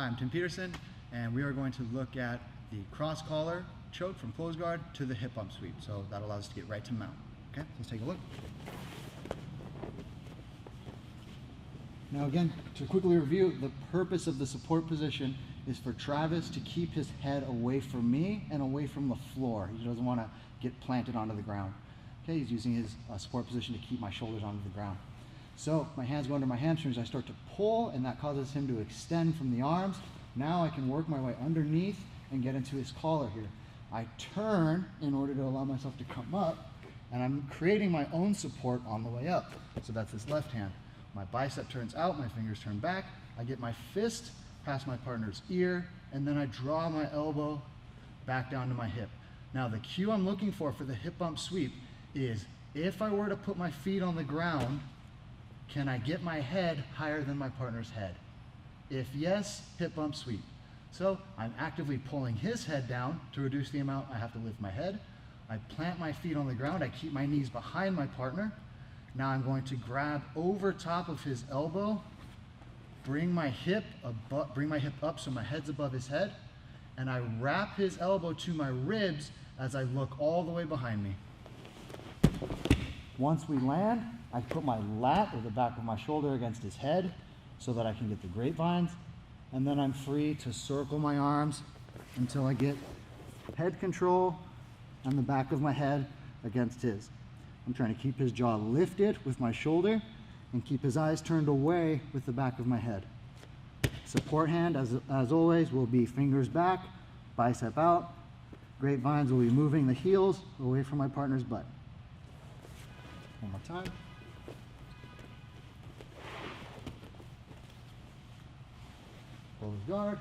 Hi, I'm Tim Peterson, and we are going to look at the cross collar choke from close guard to the hip bump sweep. So that allows us to get right to mount. Okay, let's take a look. Now again, to quickly review, the purpose of the support position is for Travis to keep his head away from me and away from the floor. He doesn't want to get planted onto the ground. Okay, he's using his support position to keep my shoulders onto the ground. So my hands go under my hamstrings, I start to pull, and that causes him to extend from the arms. Now I can work my way underneath and get into his collar here. I turn in order to allow myself to come up, and I'm creating my own support on the way up. So that's this left hand. My bicep turns out, my fingers turn back, I get my fist past my partner's ear, and then I draw my elbow back down to my hip. Now the cue I'm looking for the hip bump sweep is, if I were to put my feet on the ground, can I get my head higher than my partner's head? If yes, hip bump sweep. So I'm actively pulling his head down to reduce the amount I have to lift my head. I plant my feet on the ground, I keep my knees behind my partner. Now I'm going to grab over top of his elbow, bring my hip up so my head's above his head, and I wrap his elbow to my ribs as I look all the way behind me. Once we land, I put my lat or the back of my shoulder against his head so that I can get the grapevines, and then I'm free to circle my arms until I get head control and the back of my head against his. I'm trying to keep his jaw lifted with my shoulder and keep his eyes turned away with the back of my head. Support hand, as always, will be fingers back, bicep out. Grapevines will be moving the heels away from my partner's butt. One more time. Close guard,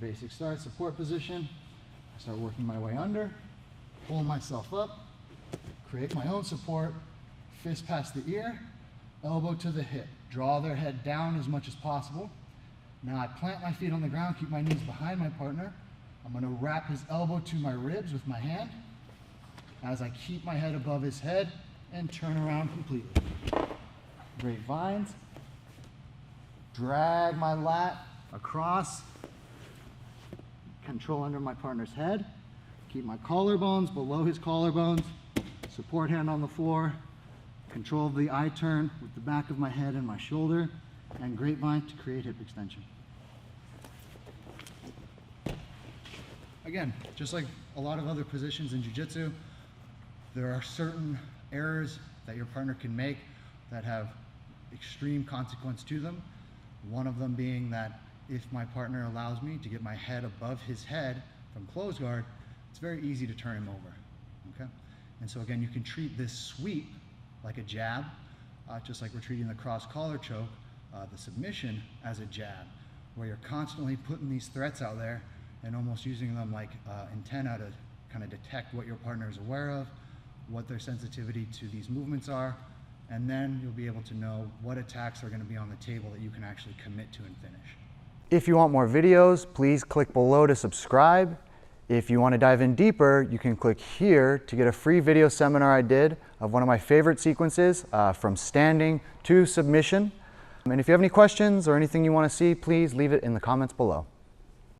the basic start, support position. I start working my way under, pull myself up, create my own support, fist past the ear, elbow to the hip. Draw their head down as much as possible. Now I plant my feet on the ground, keep my knees behind my partner. I'm going to wrap his elbow to my ribs with my hand as I keep my head above his head and turn around completely. Grapevines. Drag my lat across, control under my partner's head, keep my collarbones below his collarbones, support hand on the floor, control of the eye turn with the back of my head and my shoulder, and grapevine to create hip extension. Again, just like a lot of other positions in jiu-jitsu, there are certain errors that your partner can make that have extreme consequence to them. One of them being that if my partner allows me to get my head above his head from close guard, it's very easy to turn him over, okay? And so again, you can treat this sweep like a jab, just like we're treating the cross collar choke, the submission, as a jab, where you're constantly putting these threats out there and almost using them like antenna to kind of detect what your partner is aware of, what their sensitivity to these movements are, and then you'll be able to know what attacks are going to be on the table that you can actually commit to and finish. If you want more videos, please click below to subscribe. If you want to dive in deeper, you can click here to get a free video seminar I did of one of my favorite sequences from standing to submission. And if you have any questions or anything you want to see, please leave it in the comments below.